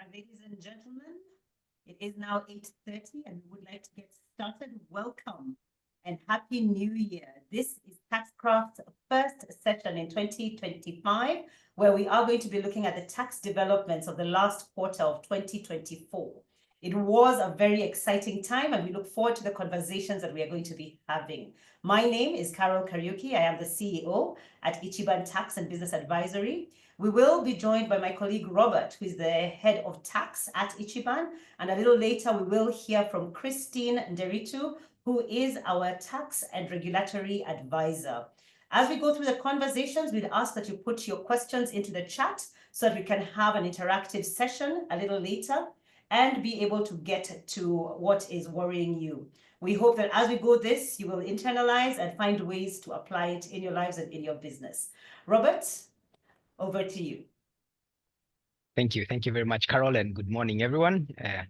right, ladies and gentlemen, it is now 8:30 and we would like to get started. Welcome and Happy New Year. This is TaxCraft's first session in 2025, where we are going to be looking at the tax developments of the last quarter of 2024. It was a very exciting time and we look forward to the conversations that we are going to be having. My name is Carol Kariuki. I am the CEO at Ichiban Tax and Business Advisory. We will be joined by my colleague Robert, who is the head of tax at Ichiban. And a little later, we will hear from Christine Nderitu, who is our tax and regulatory advisor. As we go through the conversations, we'd ask that you put your questions into the chat so that we can have an interactive session a little later and be able to get to what is worrying you. We hope that as we go this, you will internalize and find ways to apply it in your lives and in your business. Robert, over to you. Thank you. Thank you very much, Carol, and good morning, everyone.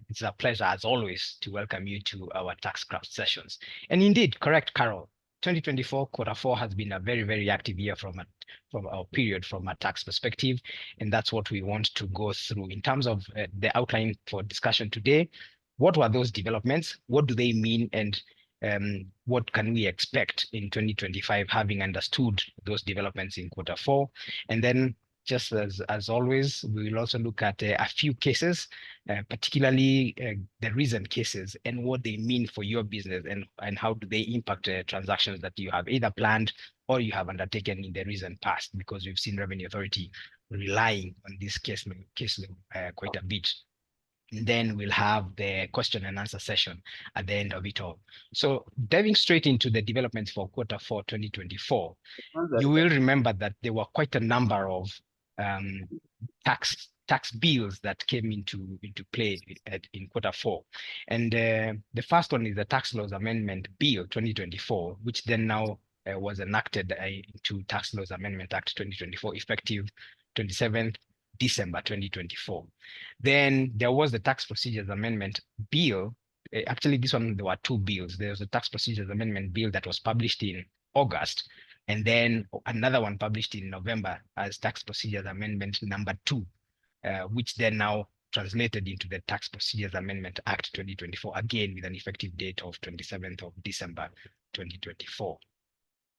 It's a pleasure, as always, to welcome you to our TaxCraft sessions. And indeed, correct, Carol, 2024 Q4 has been a very, very active year from our period from a tax perspective, and that's what we want to go through in terms of the outline for discussion today. What were those developments? What do they mean? And what can we expect in 2025, having understood those developments in Q4? And then, just as always, we will also look at a few cases, particularly the recent cases and what they mean for your business and how do they impact transactions that you have either planned or you have undertaken in the recent past, because we've seen Revenue Authority relying on this case quite a bit. And then we'll have the question and answer session at the end of it all. So diving straight into the developments for Q4 2024, you will remember that there were quite a number of tax bills that came into play in Q4. And the first one is the Tax Laws Amendment Bill 2024, which then now was enacted into Tax Laws Amendment Act 2024, effective 27th December 2024. Then there was the Tax Procedures Amendment Bill. Actually, this one, there were two bills. There was a Tax Procedures Amendment Bill that was published in August, and then another one published in November as Tax Procedures Amendment number 2, which then now translated into the Tax Procedures Amendment Act 2024, again with an effective date of 27th of December 2024.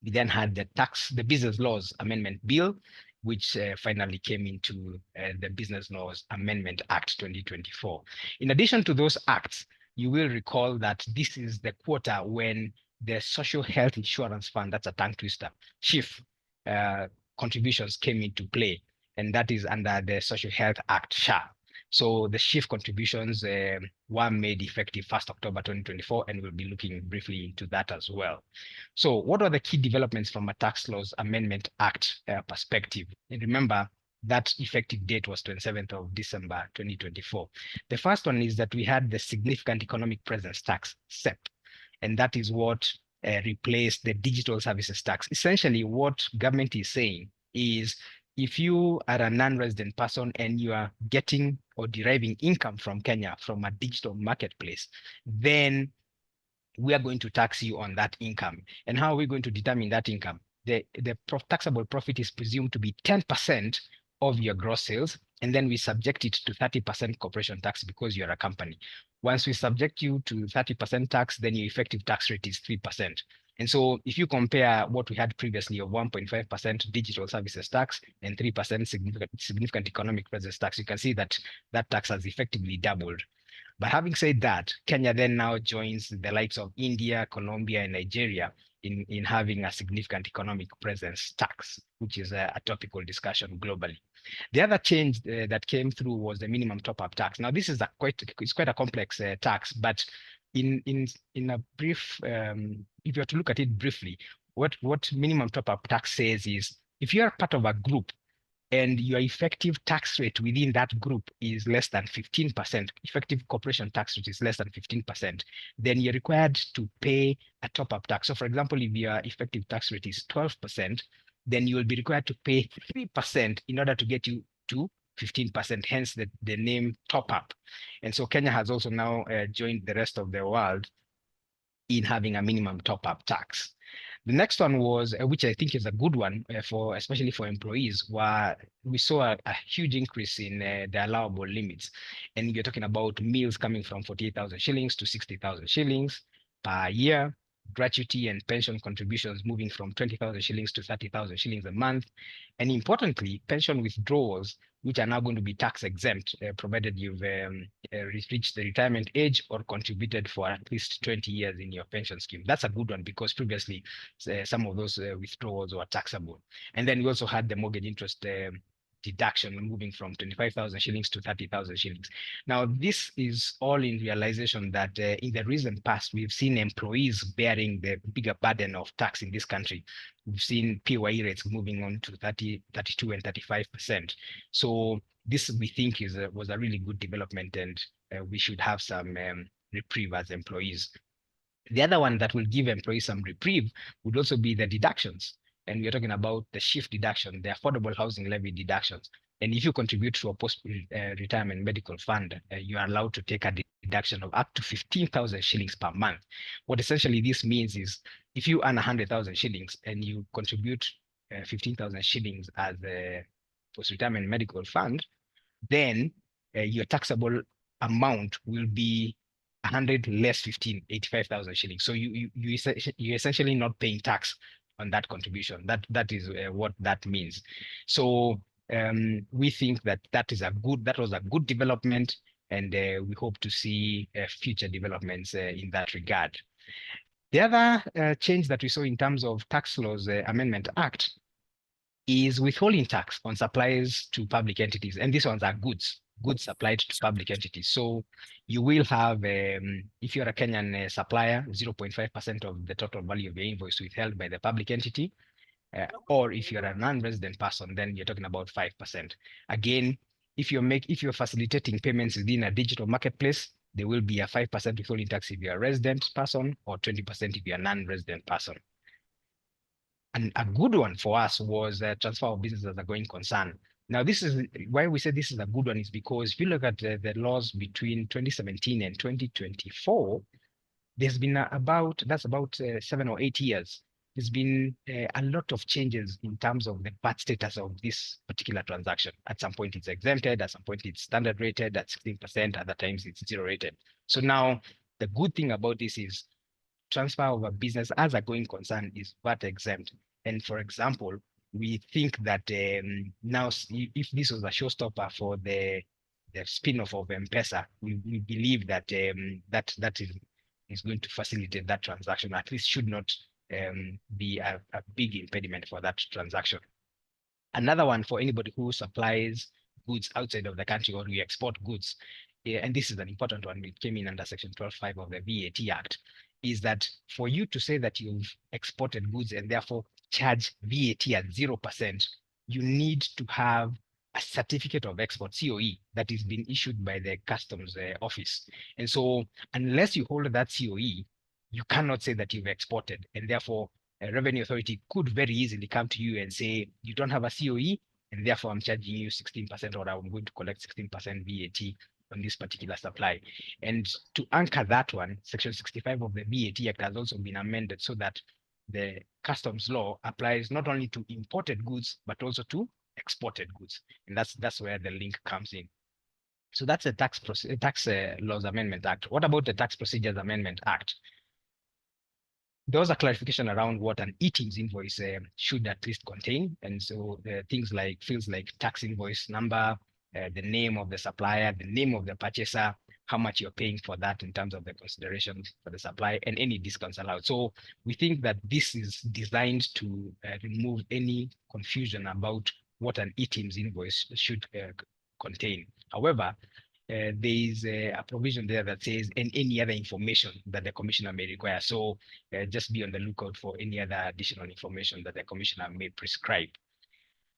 We then had the Business Laws Amendment Bill, which finally came into the Business Laws Amendment Act 2024. In addition to those acts, you will recall that this is the quarter when the Social Health Insurance Fund, that's a tongue twister, SHIF, contributions came into play, and that is under the Social Health Act, SHA. So the SHIF contributions were made effective 1st October 2024, and we'll be looking briefly into that as well. So what are the key developments from a Tax Laws Amendment Act perspective? And remember, that effective date was 27th of December 2024. The first one is that we had the Significant Economic Presence Tax, SEP, and that is what replaced the Digital Services Tax. Essentially, what government is saying is, if you are a non-resident person and you are getting or deriving income from Kenya from a digital marketplace, then we are going to tax you on that income. And how are we going to determine that income? The taxable profit is presumed to be 10% of your gross sales, and then we subject it to 30% corporation tax because you're a company. Once we subject you to 30% tax, then your effective tax rate is 3%. And so if you compare what we had previously of 1.5% digital services tax and 3% significant economic presence tax, you can see that that tax has effectively doubled. But having said that, Kenya then now joins the likes of India, Colombia, and Nigeria in having a significant economic presence tax, which is a topical discussion globally. The other change that came through was the minimum top-up tax. Now, this is quite a complex tax, but in a brief, if you were to look at it briefly, what minimum top-up tax says is, if you are part of a group and your effective tax rate within that group is less than 15%, effective corporation tax rate is less than 15%, then you're required to pay a top-up tax. So for example, if your effective tax rate is 12%, then you will be required to pay 3% in order to get you to 15%, hence the name top-up. And so Kenya has also now joined the rest of the world in having a minimum top-up tax. The next one was, which I think is a good one for, especially for employees, where we saw a huge increase in the allowable limits. And you're talking about meals coming from 48,000 shillings to 60,000 shillings per year, gratuity and pension contributions moving from 20,000 shillings to 30,000 shillings a month. And importantly, pension withdrawals, which are now going to be tax exempt, provided you've reached the retirement age or contributed for at least 20 years in your pension scheme. That's a good one because previously some of those withdrawals were taxable. And then we also had the mortgage interest deduction moving from 25,000 shillings to 30,000 shillings. Now, this is all in realization that in the recent past, we've seen employees bearing the bigger burden of tax in this country. We've seen PYE rates moving on to 30, 32, and 35%. So this, we think, was a really good development, and we should have some reprieve as employees. The other one that will give employees some reprieve would also be the deductions. And we're talking about the shift deduction, the affordable housing levy deductions. And if you contribute to a post-retirement medical fund, you are allowed to take a deduction of up to 15,000 shillings per month. What essentially this means is if you earn 100,000 shillings and you contribute 15,000 shillings as a post-retirement medical fund, then your taxable amount will be 100 less 15, 85,000 shillings. So you're essentially not paying tax on that contribution. That is what that means. So we think that that was a good development, and we hope to see future developments in that regard. The other change that we saw in terms of Tax Laws Amendment Act is withholding tax on supplies to public entities, and these ones are goods supplied to public entities. So you will have, if you're a Kenyan supplier, 0.5% of the total value of your invoice withheld by the public entity, or if you're a non-resident person, then you're talking about 5%. Again, if you're facilitating payments within a digital marketplace, there will be a 5% withholding tax if you're a resident person, or 20% if you're a non-resident person. And a good one for us was transfer of business as a going concern. Now, this is why we say this is a good one, is because if you look at the laws between 2017 and 2024, there's been about 7 or 8 years. There's been a lot of changes in terms of the VAT status of this particular transaction. At some point, it's exempted. At some point, it's standard rated at 16%. Other times, it's zero rated. So now, the good thing about this is transfer of a business as a going concern is VAT exempt. And for example, we think that now, if this was a showstopper for the spin-off of M-Pesa, we believe that that is going to facilitate that transaction. At least should not be a big impediment for that transaction. Another one for anybody who supplies goods outside of the country, or we export goods, and this is an important one, it came in under Section 12.5 of the VAT Act, is that for you to say that you've exported goods and therefore charge VAT at 0%, you need to have a certificate of export, COE, that is being issued by the customs office. And so unless you hold that COE, you cannot say that you've exported, and therefore a revenue authority could very easily come to you and say, you don't have a COE, and therefore I'm charging you 16%, or I'm going to collect 16% VAT on this particular supply. And to anchor that one, Section 65 of the VAT Act has also been amended so that the customs law applies not only to imported goods, but also to exported goods. And that's where the link comes in. So that's the Tax Laws Amendment Act. What about the Tax Procedures Amendment Act? There was a clarification around what an e-Teams invoice should at least contain. And so things like fields like tax invoice number, the name of the supplier, the name of the purchaser, how much you're paying for that in terms of the consideration for the supply, and any discounts allowed. So we think that this is designed to remove any confusion about what an e-Teams invoice should contain. However, there is a provision there that says, and any other information that the commissioner may require. So just be on the lookout for any other additional information that the commissioner may prescribe.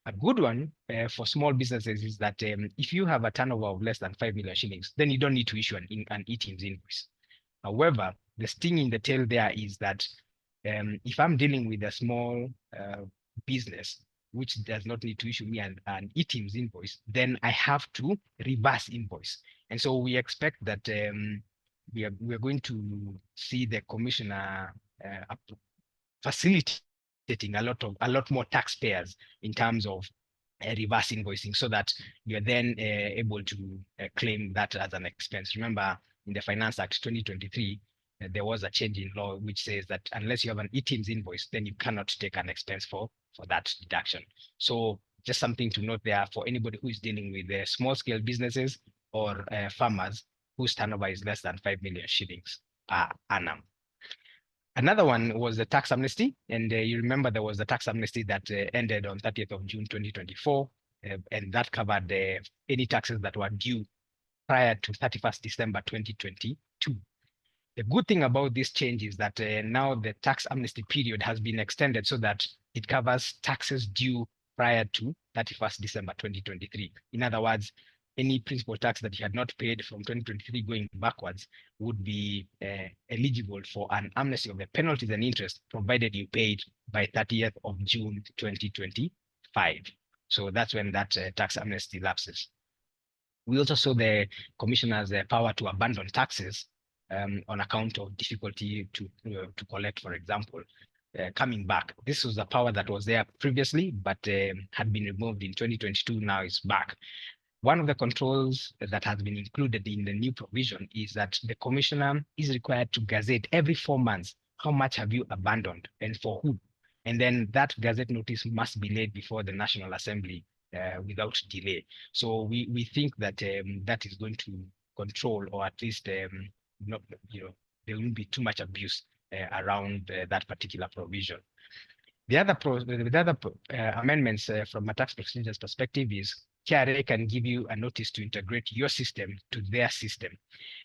A good one for small businesses is that if you have a turnover of less than 5 million shillings, then you don't need to issue an e-Teams invoice. However, the sting in the tail there is that if I'm dealing with a small business, which does not need to issue me an e-Teams invoice, then I have to reverse invoice. And so we expect that we are going to see the commissioner facilitating a lot more taxpayers in terms of reverse invoicing, so that you're then able to claim that as an expense. Remember, in the Finance Act 2023, there was a change in law which says that unless you have an e-Teams invoice, then you cannot take an expense for that deduction. So just something to note there for anybody who is dealing with small scale businesses or farmers whose turnover is less than 5 million shillings per annum. Another one was the tax amnesty. And you remember there was the tax amnesty that ended on 30th of June 2024. And that covered any taxes that were due prior to 31st December 2022. The good thing about this change is that now the tax amnesty period has been extended so that it covers taxes due prior to 31st December 2023. In other words, any principal tax that you had not paid from 2023 going backwards would be eligible for an amnesty of the penalties and interest, provided you paid by 30th of June 2025. So that's when that tax amnesty lapses. We also saw the commissioner's power to abandon taxes on account of difficulty to collect, for example, coming back. This was a power that was there previously, but had been removed in 2022, now is back. One of the controls that has been included in the new provision is that the commissioner is required to gazette every 4 months how much have you abandoned and for who. And then that gazette notice must be laid before the National Assembly without delay. So we think that that is going to control, or at least not, there won't be too much abuse around that particular provision. The other amendments from a tax procedures perspective is KRA can give you a notice to integrate your system to their system.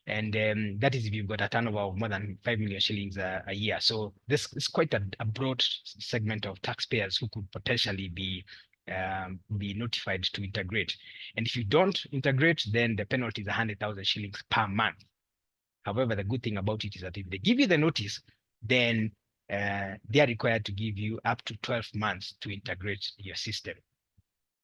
And that is if you've got a turnover of more than 5 million shillings a year. So this is quite a broad segment of taxpayers who could potentially be notified to integrate. And if you don't integrate, then the penalty is 100,000 shillings per month. However, the good thing about it is that if they give you the notice, then they are required to give you up to 12 months to integrate your system.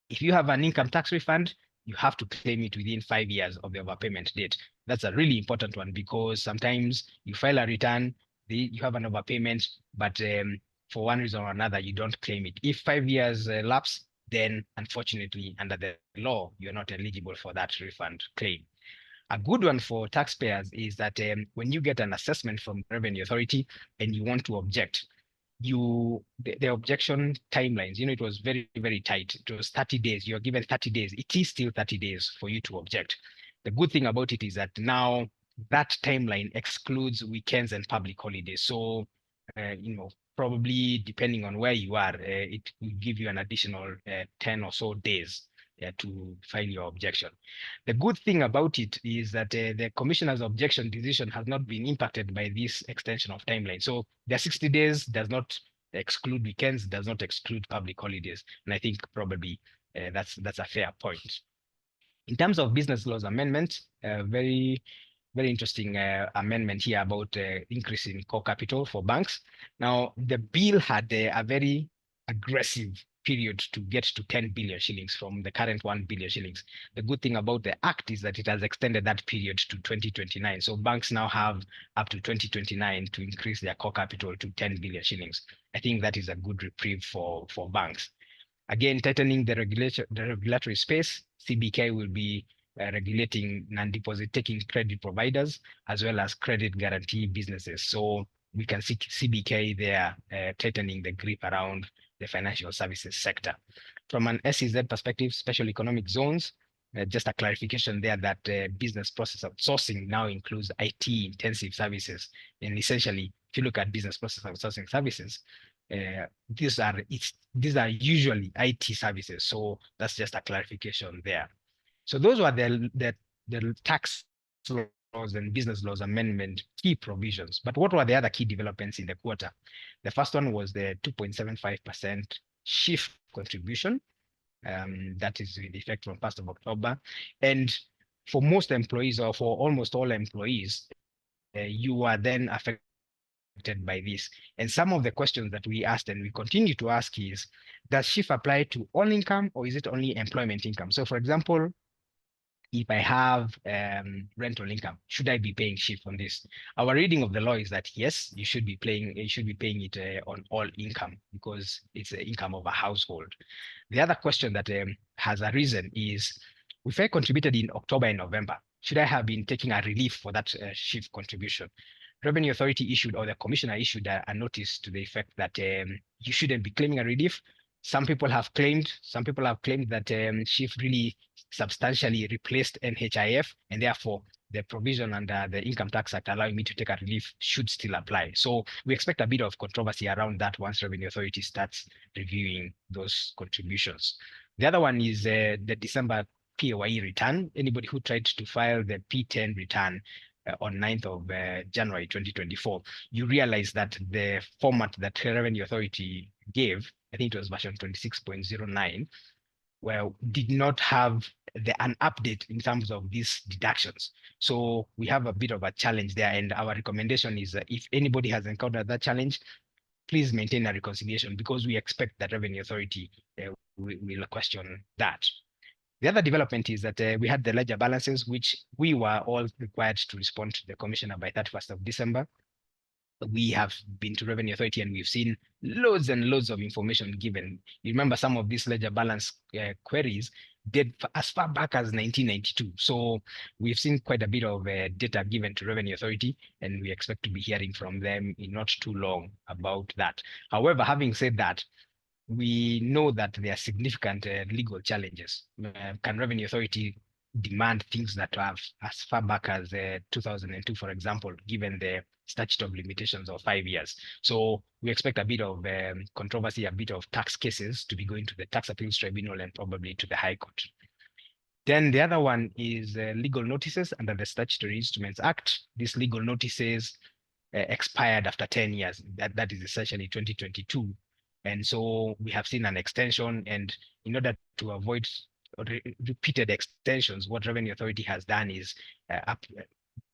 If you have an income tax refund, you have to claim it within 5 years of the overpayment date. That's a really important one, because sometimes you file a return, you have an overpayment, but for one reason or another, you don't claim it. If 5 years lapse, then unfortunately, under the law, you're not eligible for that refund claim. A good one for taxpayers is that when you get an assessment from the Revenue Authority and you want to object, the objection timelines, it was very, very tight. It was 30 days. You're given 30 days. It is still 30 days for you to object. The good thing about it is that now that timeline excludes weekends and public holidays. So, probably depending on where you are, it will give you an additional 10 or so days to file your objection. The good thing about it is that the commissioner's objection decision has not been impacted by this extension of timeline. So the 60 days does not exclude weekends, does not exclude public holidays. And I think probably that's a fair point. In terms of business laws amendment, very interesting amendment here about increasing core capital for banks. Now, the bill had a very aggressive period to get to 10 billion shillings from the current 1 billion shillings. The good thing about the act is that it has extended that period to 2029. So banks now have up to 2029 to increase their core capital to 10 billion shillings. I think that is a good reprieve for banks. Again, tightening the regulatory space, CBK will be regulating non-deposit taking credit providers as well as credit guarantee businesses. So we can see CBK there tightening the grip around the financial services sector. From an SEZ perspective, special economic zones, just a clarification there that business process outsourcing now includes IT intensive services. And essentially, if you look at business process outsourcing services, these are usually IT services. So that's just a clarification there. So those were the tax laws and business laws amendment key provisions. But what were the other key developments in the quarter? The first one was the 2.75% shift contribution. That is with effect from 1st of October. And for most employees, or for almost all employees, you are then affected by this. And some of the questions that we asked and we continue to ask is, does shift apply to all income or is it only employment income? So for example, if I have rental income, should I be paying SHIF on this? Our reading of the law is that yes, you should be paying it on all income because it's the income of a household. The other question that has arisen is, if I contributed in October and November, should I have been taking a relief for that SHIF contribution? Revenue Authority issued, or the commissioner issued a notice to the effect that you shouldn't be claiming a relief. Some people have claimed that SHIF really substantially replaced NHIF, and therefore the provision under the Income Tax Act allowing me to take a relief should still apply. So we expect a bit of controversy around that once Revenue Authority starts reviewing those contributions. The other one is the December PAYE return. Anybody who tried to file the P10 return on 9th of January 2024, you realize that the format that Revenue Authority gave, I think it was version 26.09, well, did not have an update in terms of these deductions. So we have a bit of a challenge there. And our recommendation is that if anybody has encountered that challenge, please maintain a reconciliation because we expect that Revenue Authority will question that. The other development is that we had the ledger balances, which we were all required to respond to the commissioner by 31st of December. We have been to Revenue Authority and we've seen loads and loads of information given. You remember some of these ledger balance queries did as far back as 1992. So we've seen quite a bit of data given to Revenue Authority, and we expect to be hearing from them in not too long about that. However, having said that, we know that there are significant legal challenges. Can Revenue Authority demand things that have as far back as 2002, for example, given the statute of limitations of 5 years? So we expect a bit of controversy, a bit of tax cases to be going to the Tax Appeals Tribunal and probably to the High Court. Then the other one is legal notices under the Statutory Instruments Act. These legal notices expired after 10 years. That is essentially 2022. And so we have seen an extension, and in order to avoid repeated extensions, what Revenue Authority has done is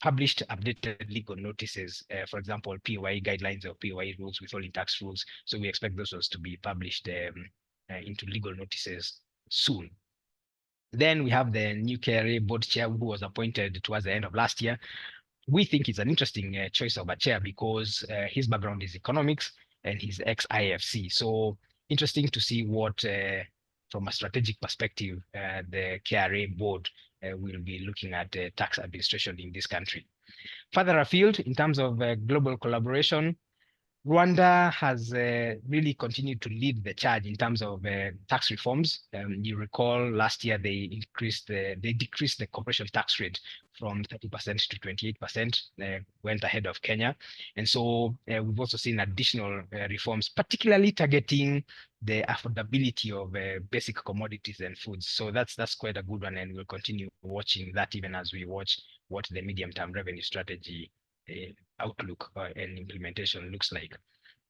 published updated legal notices, for example, PAYE guidelines or PAYE rules, withholding tax rules. So we expect those ones to be published into legal notices soon. Then we have the new KRA board chair who was appointed towards the end of last year. We think it's an interesting choice of a chair because his background is economics and he's ex-IFC. So interesting to see what, from a strategic perspective, the KRA board will be looking at tax administration in this country. Further afield, in terms of global collaboration, Rwanda has really continued to lead the charge in terms of tax reforms. You recall last year they decreased the corporation tax rate from 30% to 28%, went ahead of Kenya. And so we've also seen additional reforms, particularly targeting the affordability of basic commodities and foods. So that's quite a good one, and we'll continue watching that even as we watch what the medium-term revenue strategy outlook and implementation looks like.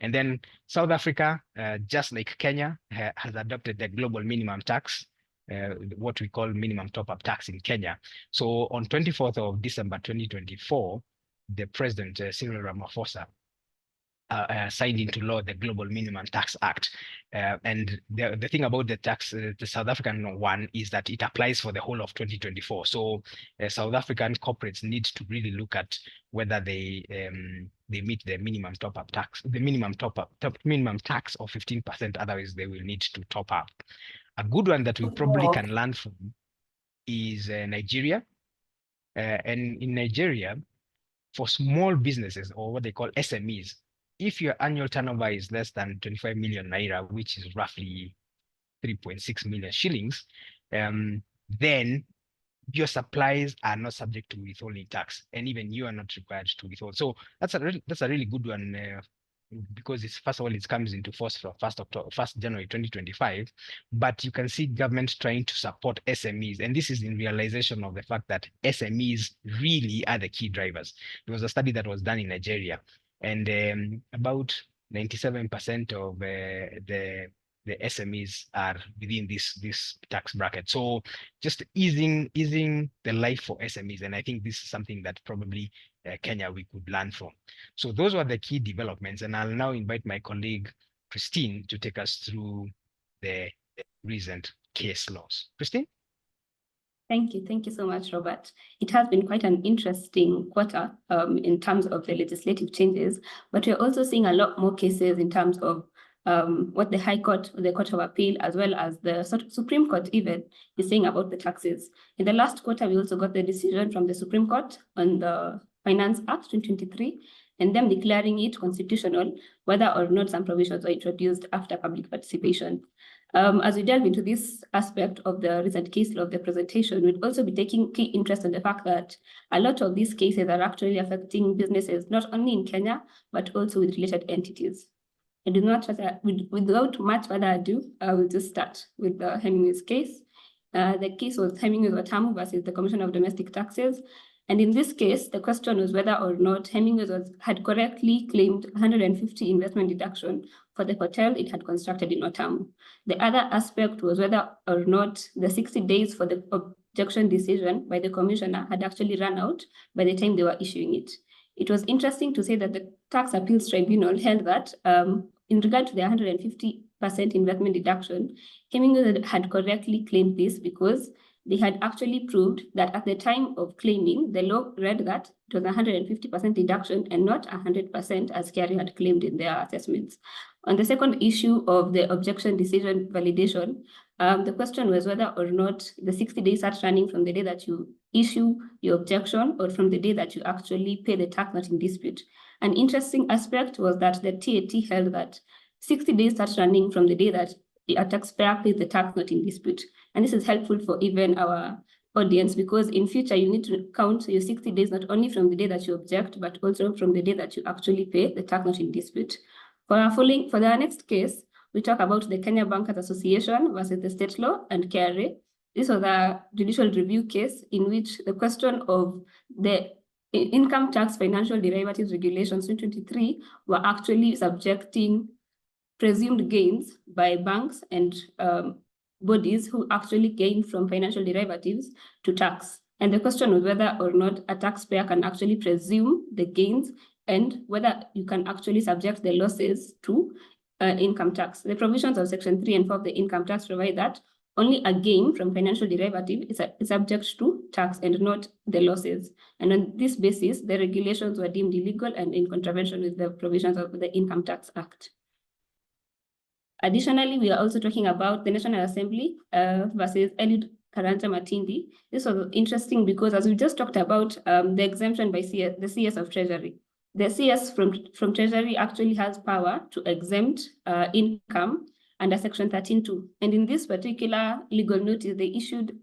And then South Africa, just like Kenya, has adopted the global minimum tax, what we call minimum top-up tax in Kenya. So on 24th of December 2024, the President, Cyril Ramaphosa, signed into law the Global Minimum Tax Act. And the thing about the South African one is that it applies for the whole of 2024. So South African corporates need to really look at whether they meet the minimum top-up tax, the minimum tax of 15%. Otherwise, they will need to top up. A good one that we probably can learn from is Nigeria. And in Nigeria, for small businesses or what they call SMEs, if your annual turnover is less than 25 million naira, which is roughly 3.6 million shillings, then your supplies are not subject to withholding tax, and even you are not required to withhold. So that's a really good one because it's, first of all, it comes into force from 1st January 2025, but you can see government trying to support SMEs, and this is in realization of the fact that SMEs really are the key drivers. There was a study that was done in Nigeria, and about 97% of the SMEs are within this tax bracket. So just easing the life for SMEs. And I think this is something that probably Kenya we could learn from. So those were the key developments. And I'll now invite my colleague, Christine, to take us through the recent case laws. Christine? Thank you so much, Robert. It has been quite an interesting quarter in terms of the legislative changes, but we're also seeing a lot more cases in terms of what the High Court, the Court of Appeal, as well as the Supreme Court even is saying about the taxes. In the last quarter, we also got the decision from the Supreme Court on the Finance Act 2023, and them declaring it constitutional, whether or not some provisions were introduced after public participation. As we delve into this aspect of the recent case law of the presentation, we'll also be taking key interest in the fact that a lot of these cases are actually affecting businesses, not only in Kenya, but also with related entities. And without much further ado, I will just start with the Hemingway's case. The case was Hemingway Watamu versus the Commission of Domestic Taxes. And in this case, the question was whether or not Hemingway had correctly claimed 150 investment deduction for the hotel it had constructed in Watamu. The other aspect was whether or not the 60 days for the objection decision by the commissioner had actually run out by the time they were issuing it. It was interesting to say that the Tax Appeals Tribunal held that in regard to the 150% investment deduction, Hemingway had correctly claimed this because they had actually proved that at the time of claiming, the law read that it was 150% deduction and not 100% as KRA had claimed in their assessments. On the second issue of the objection decision validation, the question was whether or not the 60 days starts running from the day that you issue your objection or from the day that you actually pay the tax not in dispute. An interesting aspect was that the TAT held that 60 days starts running from the day that a taxpayer pays the tax not in dispute. And this is helpful for even our audience because in future you need to count your 60 days not only from the day that you object, but also from the day that you actually pay the tax not in dispute. For the next case, we talk about the Kenya Bankers Association versus the state law and KRA. This was a judicial review case in which the question of the income tax financial derivatives regulations 2023 were actually subjecting presumed gains by banks and bodies who actually gain from financial derivatives to tax. And the question was whether or not a taxpayer can actually presume the gains and whether you can actually subject the losses to income tax. The provisions of Section 3 and 4 of the income tax provide that only a gain from financial derivative is subject to tax and not the losses. And on this basis, the regulations were deemed illegal and in contravention with the provisions of the Income Tax Act. Additionally, we are also talking about the National Assembly versus Eliud Karanja Matindi. This was interesting because as we just talked about the exemption by the CS of Treasury. The CS from Treasury actually has power to exempt income under Section 13.2. And in this particular legal notice, they issued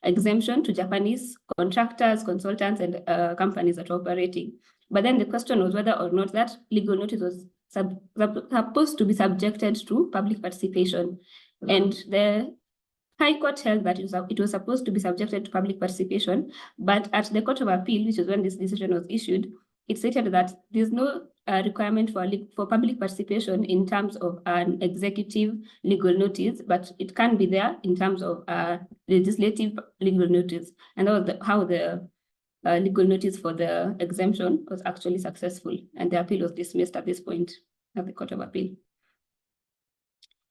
exemption to Japanese contractors, consultants, and companies that are operating. But then the question was whether or not that legal notice was supposed to be subjected to public participation. And the High Court held that it was supposed to be subjected to public participation, but at the Court of Appeal, which is when this decision was issued, it stated that there's no requirement for public participation in terms of an executive legal notice, but it can be there in terms of legislative legal notice. And that was how the legal notice for the exemption was actually successful, and the appeal was dismissed at this point at the Court of Appeal.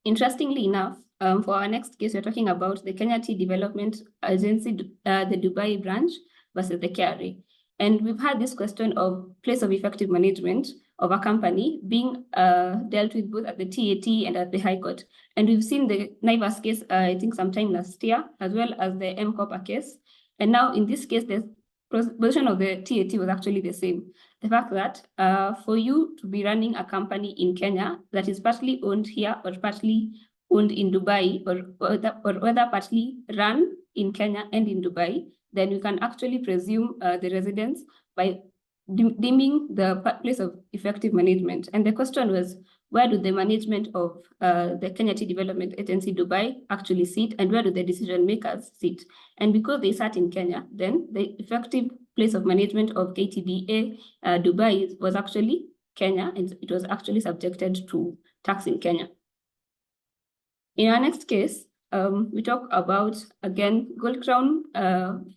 Interestingly enough, for our next case, we're talking about the Kenya Tea Development Agency, the Dubai branch versus the KRA. And we've had this question of place of effective management of a company being dealt with both at the TAT and at the High Court. And we've seen the Naivas case, I think sometime last year, as well as the M-Copper case. And now in this case, the position of the TAT was actually the same. The fact that for you to be running a company in Kenya that is partly owned here or partly owned in Dubai or whether partly run in Kenya and in Dubai, then you can actually presume the residence by deeming the place of effective management. And the question was, where do the management of the Kenya Tea Development Agency Dubai actually sit, and where do the decision makers sit? And because they sat in Kenya, then the effective place of management of KTBA Dubai was actually Kenya, and it was actually subjected to tax in Kenya. In our next case, we talk about, again, Gold Crown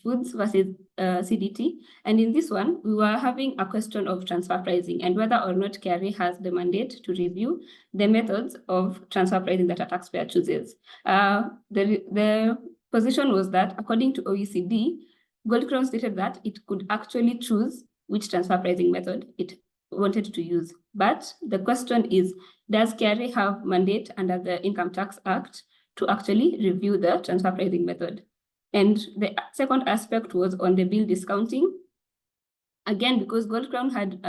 Foods versus CDT. And in this one, we were having a question of transfer pricing and whether or not KRA has the mandate to review the methods of transfer pricing that a taxpayer chooses. The position was that, according to OECD, Gold Crown stated that it could actually choose which transfer pricing method it wanted to use. But the question is, does KRA have mandate under the Income Tax Act to actually review the transfer pricing method? And the second aspect was on the bill discounting. Again, because Gold Crown had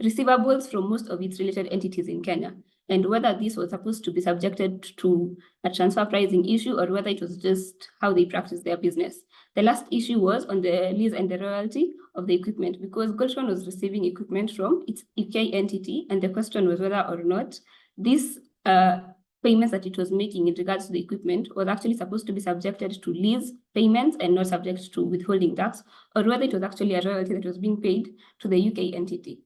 receivables from most of its related entities in Kenya, and whether this was supposed to be subjected to a transfer pricing issue or whether it was just how they practice their business. The last issue was on the lease and the royalty of the equipment, because Gold Crown was receiving equipment from its UK entity, and the question was whether or not this payments that it was making in regards to the equipment was actually supposed to be subjected to lease payments and not subject to withholding tax, or whether it was actually a royalty that was being paid to the UK entity.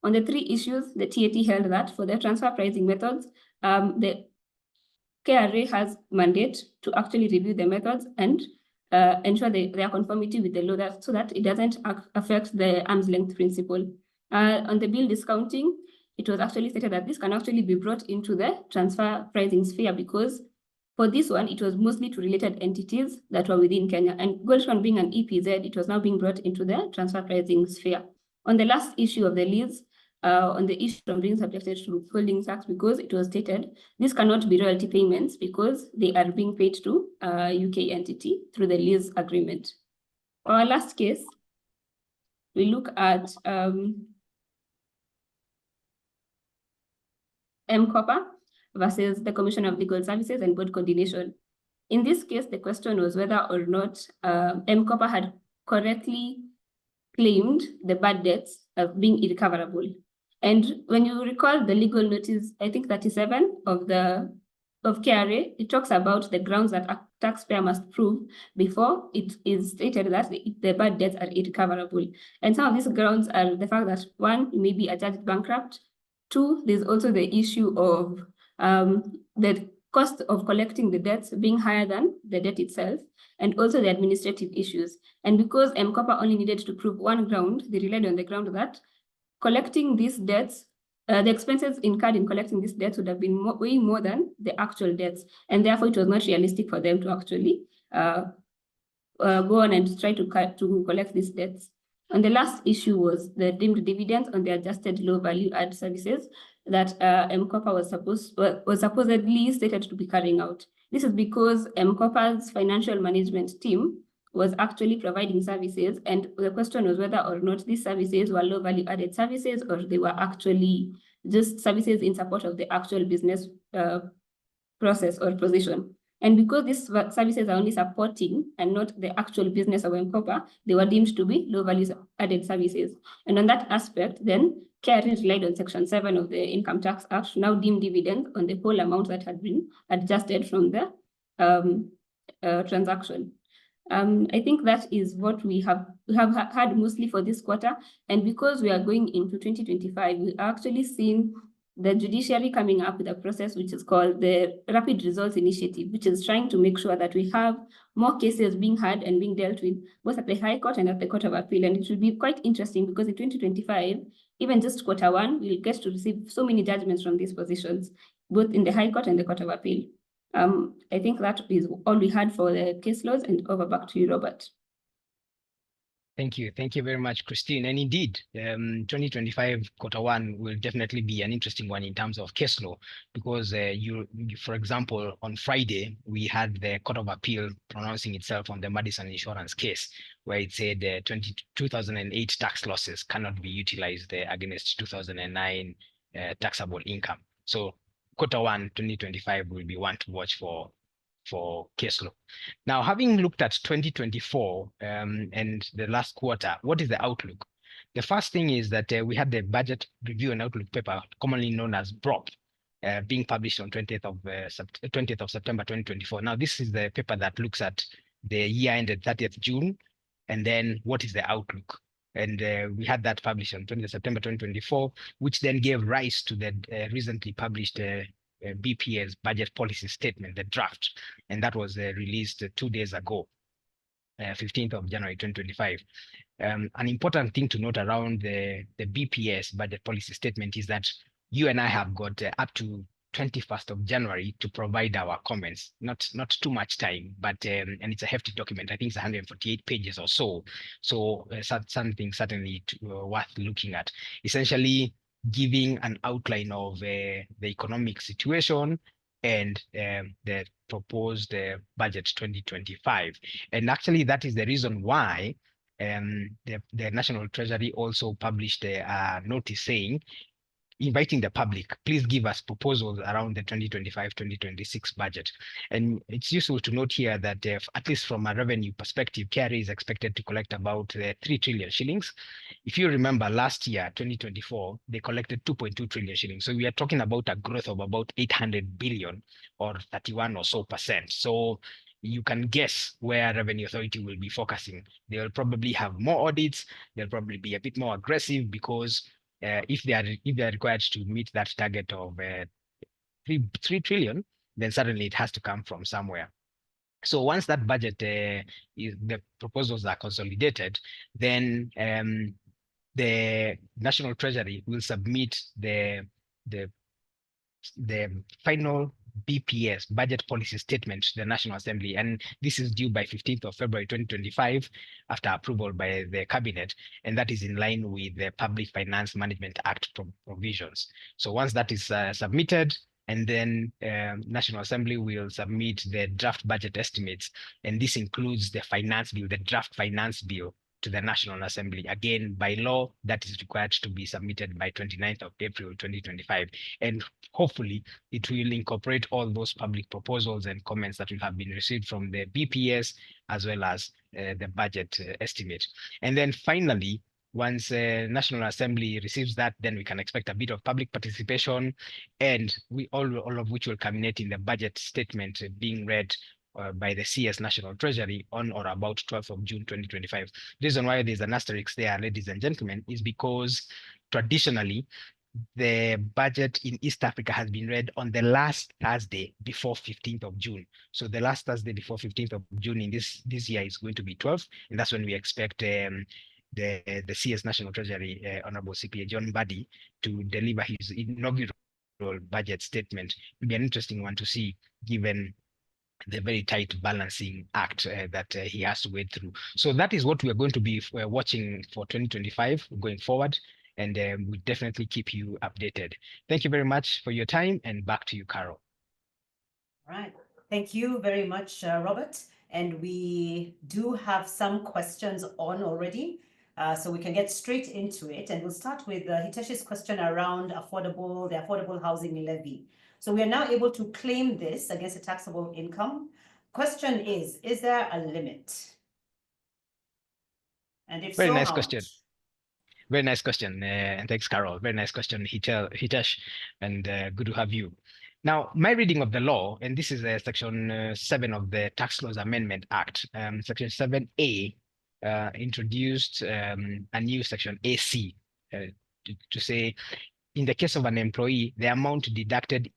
On the three issues, the TAT held that for the transfer pricing methods, the KRA has mandate to actually review the methods and ensure their conformity with the law, so that it doesn't affect the arm's length principle. On the bill discounting, it was actually stated that this can actually be brought into the transfer pricing sphere, because for this one, it was mostly to related entities that were within Kenya. And Gold Crown being an EPZ, it was now being brought into the transfer pricing sphere. On the last issue of the lease, on the issue of being subjected to withholding tax, because it was stated this cannot be royalty payments because they are being paid to a UK entity through the lease agreement. Our last case, we look at MCOPA versus the Commission of Legal Services and Board Coordination. In this case, the question was whether or not MCOPA had correctly claimed the bad debts of being irrecoverable. And when you recall the legal notice, I think 37 of KRA, it talks about the grounds that a taxpayer must prove before it is stated that the bad debts are irrecoverable. And some of these grounds are the fact that, one, you may be a judge bankrupt. Two, there's also the issue of the cost of collecting the debts being higher than the debt itself, and also the administrative issues. And because MCOPA only needed to prove one ground, they relied on the ground that collecting these debts, the expenses incurred in collecting these debts would have been way more than the actual debts. And therefore, it was not realistic for them to actually go on and try to collect these debts. And the last issue was the deemed dividends on the adjusted low value add services that MCOPA was supposedly stated to be carrying out. This is because MCOPA's financial management team was actually providing services, and the question was whether or not these services were low value added services or they were actually just services in support of the actual business process or position. And because these services are only supporting and not the actual business of MCOPA, they were deemed to be low value added services. And on that aspect, then KRA relied on Section 7 of the Income Tax Act to now deem dividends on the whole amount that had been adjusted from the transaction. I think that is what we have had mostly for this quarter. And because we are going into 2025, we are actually seeing the judiciary coming up with a process which is called the Rapid Results Initiative, which is trying to make sure that we have more cases being heard and being dealt with, both at the High Court and at the Court of Appeal. And it will be quite interesting because in 2025, even just quarter one, we'll get to receive so many judgments from these positions, both in the High Court and the Court of Appeal. I think that is all we had for the case laws, and over back to you, Robert. Thank you. Thank you very much, Christine. And indeed, 2025 quarter one will definitely be an interesting one in terms of case law, because for example, on Friday, we had the Court of Appeal pronouncing itself on the Madison Insurance case, where it said 2008 tax losses cannot be utilized against 2009 taxable income. So quarter one 2025 will be one to watch for case law. Now, having looked at 2024 and the last quarter, what is the outlook? The first thing is that we had the Budget Review and Outlook paper, commonly known as BROP, being published on 20th of September 2024. Now, this is the paper that looks at the year ended 30th June, and then what is the outlook? And we had that published on 20th September 2024, which then gave rise to the recently published BPA's budget policy statement, the draft, and that was released 2 days ago, 15th of January 2025. An important thing to note around the BPS budget policy statement is that you and I have got up to 21st of January to provide our comments. Not too much time, but and it's a hefty document. I think it's 148 pages or so. So something certainly worth looking at. Essentially, giving an outline of the economic situation and the proposed budget 2025. And actually, that is the reason why the National Treasury also published a notice saying, inviting the public, please give us proposals around the 2025-2026 budget. And it's useful to note here that at least from a revenue perspective, KRA is expected to collect about 3 trillion shillings. If you remember last year, 2024, they collected 2.2 trillion shillings. So we are talking about a growth of about 800 billion or 31 or so percent. So you can guess where Revenue Authority will be focusing. They will probably have more audits. They'll probably be a bit more aggressive because if they are required to meet that target of 3 trillion, then suddenly it has to come from somewhere. So once that budget the proposals are consolidated, then the National Treasury will submit the final BPS, budget policy statement, to the National Assembly, and this is due by 15th of February 2025 after approval by the cabinet, and that is in line with the Public Finance Management Act provisions. So once that is submitted, and then National Assembly will submit the draft budget estimates, and this includes the finance bill, the draft finance bill, to the National Assembly. Again, by law, that is required to be submitted by 29th of April 2025. And hopefully, it will incorporate all those public proposals and comments that will have been received from the BPS, as well as the budget estimate. And then finally, once National Assembly receives that, then we can expect a bit of public participation, and all of which will culminate in the budget statement being read by the CS National Treasury on or about 12th of June 2025. The reason why there's an asterisk there, ladies and gentlemen, is because traditionally the budget in East Africa has been read on the last Thursday before 15th of June. So the last Thursday before 15th of June in this year is going to be 12th, and that's when we expect the CS National Treasury, Honorable CPA John Buddy, to deliver his inaugural budget statement. It'll be an interesting one to see, given the very tight balancing act that he has to wade through. So that is what we are going to be watching for 2025 going forward, and we'll definitely keep you updated. Thank you very much for your time, and back to you, Carol. All right. Thank you very much, Robert. And we do have some questions on already, so we can get straight into it. And we'll start with Hitesh's question around the affordable housing levy. So we are now able to claim this against a taxable income. Question is there a limit? And if Very so, nice how question. much? Very nice question, and thanks, Carol. Very nice question, Hitesh, and good to have you. Now, my reading of the law, and this is Section 7 of the Tax Laws Amendment Act, Section 7A introduced a new Section AC to say, in the case of an employee, the amount deducted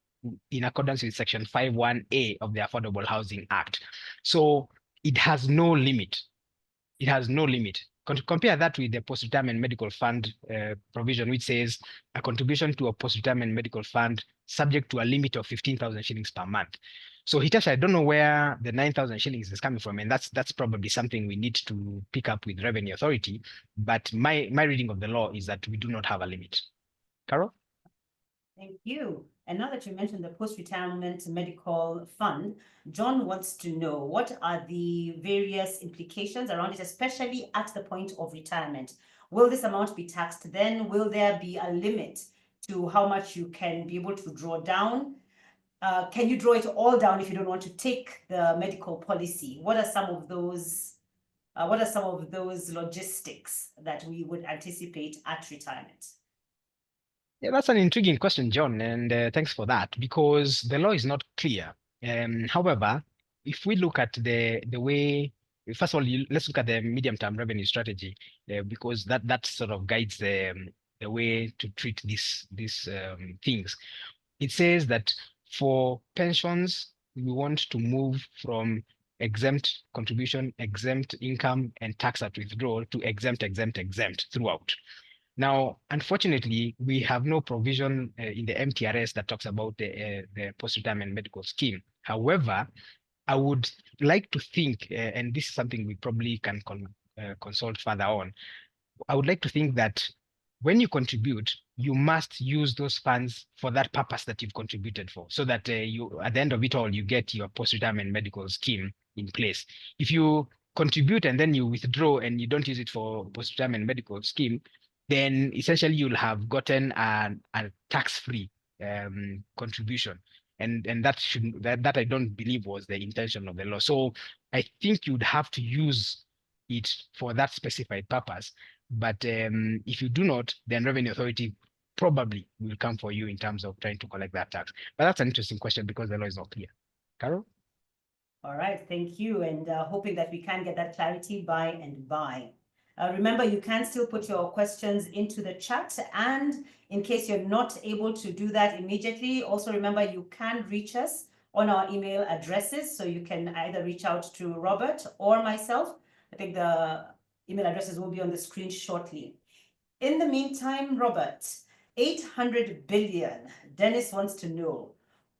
in accordance with Section 51A of the Affordable Housing Act. So it has no limit. It has no limit. Compare that with the post-retirement medical fund provision, which says a contribution to a post-retirement medical fund subject to a limit of 15,000 shillings per month. So Hitesh, I don't know where the 9,000 shillings is coming from, and that's probably something we need to pick up with Revenue Authority. But my reading of the law is that we do not have a limit. Carol? Thank you. And now that you mentioned the post-retirement medical fund, John wants to know, what are the various implications around it, especially at the point of retirement? Will this amount be taxed then? Will there be a limit to how much you can be able to draw down? Can you draw it all down if you don't want to take the medical policy? What are some of those logistics that we would anticipate at retirement? Yeah, that's an intriguing question, John, and thanks for that, because the law is not clear. However, if we look at the way, first of all, let's look at the medium-term revenue strategy, because that sort of guides the way to treat these things. It says that for pensions, we want to move from exempt contribution, exempt income, and tax at withdrawal to exempt throughout. Now, unfortunately, we have no provision in the MTRS that talks about the post-retirement medical scheme. However, I would like to think, and this is something we probably can consult further on. I would like to think that when you contribute, you must use those funds for that purpose that you've contributed for, so that you, at the end of it all, you get your post-retirement medical scheme in place. If you contribute and then you withdraw and you don't use it for post-retirement medical scheme, then essentially you'll have gotten a tax-free contribution. And that I don't believe was the intention of the law. So I think you'd have to use it for that specified purpose. But if you do not, then Revenue Authority probably will come for you in terms of trying to collect that tax. But that's an interesting question because the law is not clear. Carol? All right, thank you. And hoping that we can get that clarity by and by. Remember, you can still put your questions into the chat. And in case you're not able to do that immediately, also remember you can reach us on our email addresses. So you can either reach out to Robert or myself. I think the email addresses will be on the screen shortly. In the meantime, Robert, 800 billion. Dennis wants to know,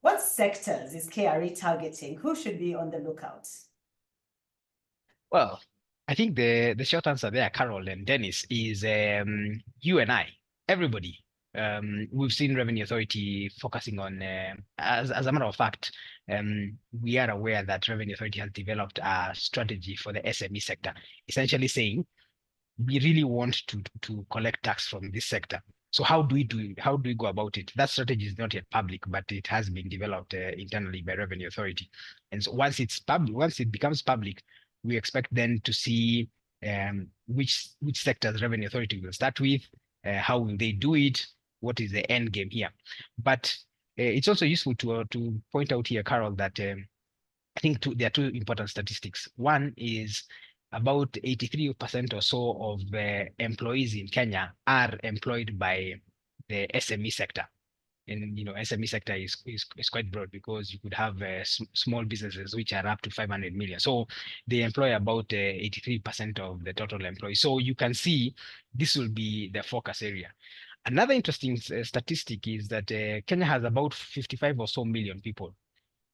what sectors is KRA targeting? Who should be on the lookout? Well, I think the short answer there, Carol and Dennis, is you and I, everybody. We've seen Revenue Authority focusing on, as a matter of fact, we are aware that Revenue Authority has developed a strategy for the SME sector, essentially saying we really want to collect tax from this sector. So how do we go about it? That strategy is not yet public, but it has been developed internally by Revenue Authority. And so once it becomes public, we expect then to see which sectors Revenue Authority will start with, how will they do it, what is the end game here. But it's also useful to point out here, Carol, that I think there are two important statistics. One is about 83% or so of the employees in Kenya are employed by the SME sector. And SME sector is quite broad because you could have small businesses which are up to 500 million. So they employ about 83% of the total employees. So you can see this will be the focus area. Another interesting statistic is that Kenya has about 55 or so million people.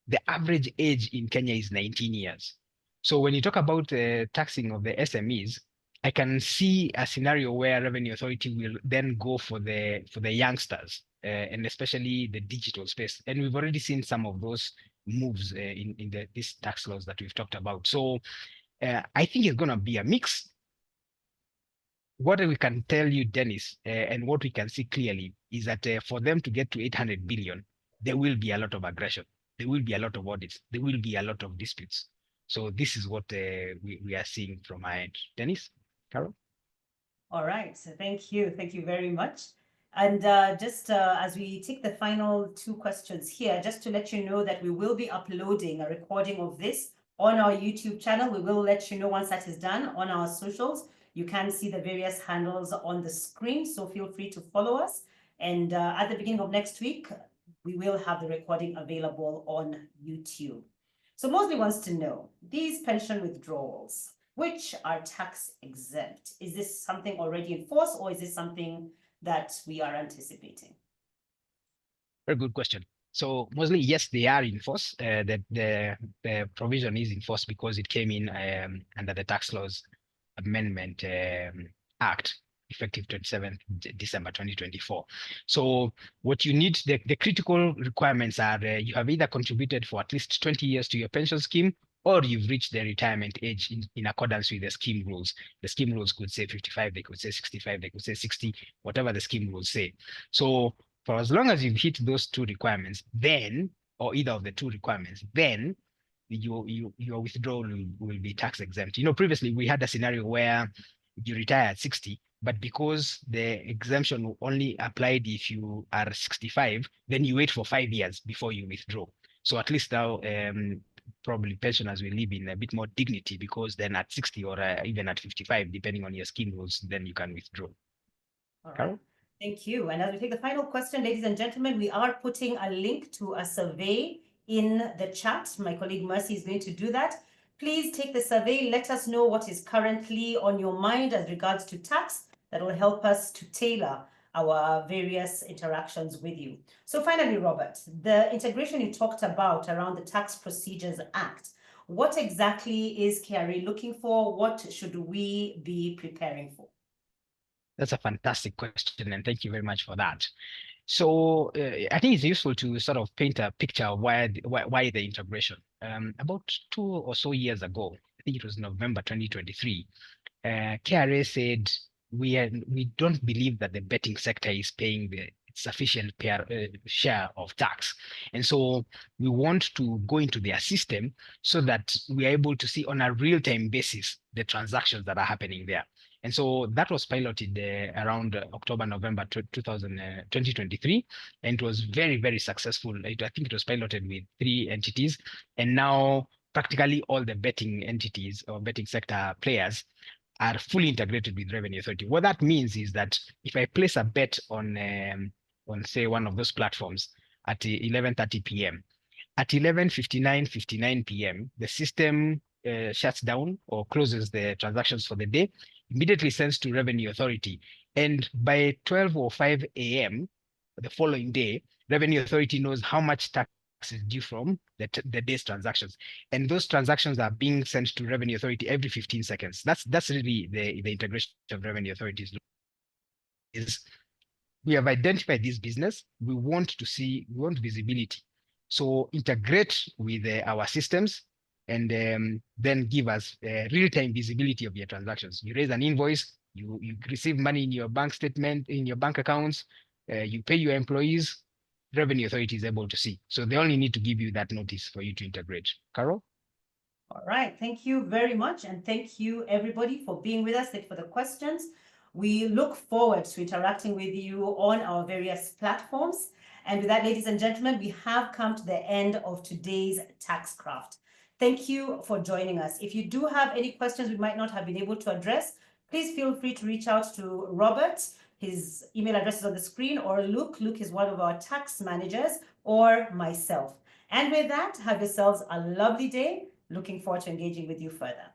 The average age in Kenya is 19 years. So when you talk about taxing of the SMEs, I can see a scenario where Revenue Authority will then go for the youngsters and especially the digital space. And we've already seen some of those moves in these tax laws that we've talked about. So I think it's going to be a mix. What we can tell you, Dennis, and what we can see clearly is that for them to get to 800 billion, there will be a lot of aggression. There will be a lot of audits. There will be a lot of disputes. So this is what we are seeing from our end. Dennis, Carol? All right, so thank you. Thank you very much. And just as we take the final two questions here, just to let you know that we will be uploading a recording of this on our YouTube channel. We will let you know once that is done on our socials. You can see the various handles on the screen, so feel free to follow us. And at the beginning of next week, we will have the recording available on YouTube. So Mosley wants to know, these pension withdrawals, which are tax exempt, is this something already in force or is this something that we are anticipating? Very good question. So mostly, yes, they are in force. The provision is in force because it came in under the Tax Laws Amendment Act, effective 27th December 2024. So what you need, the critical requirements are you have either contributed for at least 20 years to your pension scheme, or you've reached the retirement age in accordance with the scheme rules. The scheme rules could say 55, they could say 65, they could say 60, whatever the scheme rules say. So for as long as you've hit those two requirements, then, or either of the two requirements, then your withdrawal will be tax exempt. Previously we had a scenario where you retire at 60, but because the exemption only applied if you are 65, then you wait for 5 years before you withdraw. So at least now, probably pensioners will live in a bit more dignity, because then at 60 or even at 55, depending on your scheme rules, then you can withdraw. All right. Carol? Thank you. And as we take the final question, ladies and gentlemen, we are putting a link to a survey in the chat. My colleague Mercy is going to do that. Please take the survey. Let us know what is currently on your mind as regards to tax. that will help us to tailor our various interactions with you. So finally, Robert, the integration you talked about around the Tax Procedures Act, what exactly is KRA looking for? What should we be preparing for? That's a fantastic question, and thank you very much for that. So I think it's useful to sort of paint a picture of why the integration. About 2 or so years ago, I think it was November 2023, KRA said we don't believe that the betting sector is paying the sufficient share of tax, and so we want to go into their system so that we are able to see on a real-time basis the transactions that are happening there. And so that was piloted around October, November 2023, and it was very, very successful. I think it was piloted with 3 entities, and now practically all the betting entities or betting sector players are fully integrated with Revenue Authority. What that means is that if I place a bet on say one of those platforms at 11:30 p.m., at 11:59 p.m., the system shuts down or closes the transactions for the day, immediately sends to Revenue Authority. And by 12:05 a.m. the following day, Revenue Authority knows how much tax is due from the day's transactions. And those transactions are being sent to Revenue Authority every 15 seconds. That's really the integration of Revenue Authorities. Is we have identified this business. We want visibility. So integrate with our systems and then give us real-time visibility of your transactions. You raise an invoice, you receive money in your bank statement, in your bank accounts, you pay your employees, Revenue Authority is able to see. So they only need to give you that notice for you to integrate. Carol? All right, thank you very much. And thank you everybody for being with us. Thank you for the questions. We look forward to interacting with you on our various platforms. And with that, ladies and gentlemen, we have come to the end of today's TaxCraft. Thank you for joining us. If you do have any questions we might not have been able to address, please feel free to reach out to Robert. His email address is on the screen, or Luke. Luke is one of our tax managers, or myself. And with that, have yourselves a lovely day. Looking forward to engaging with you further.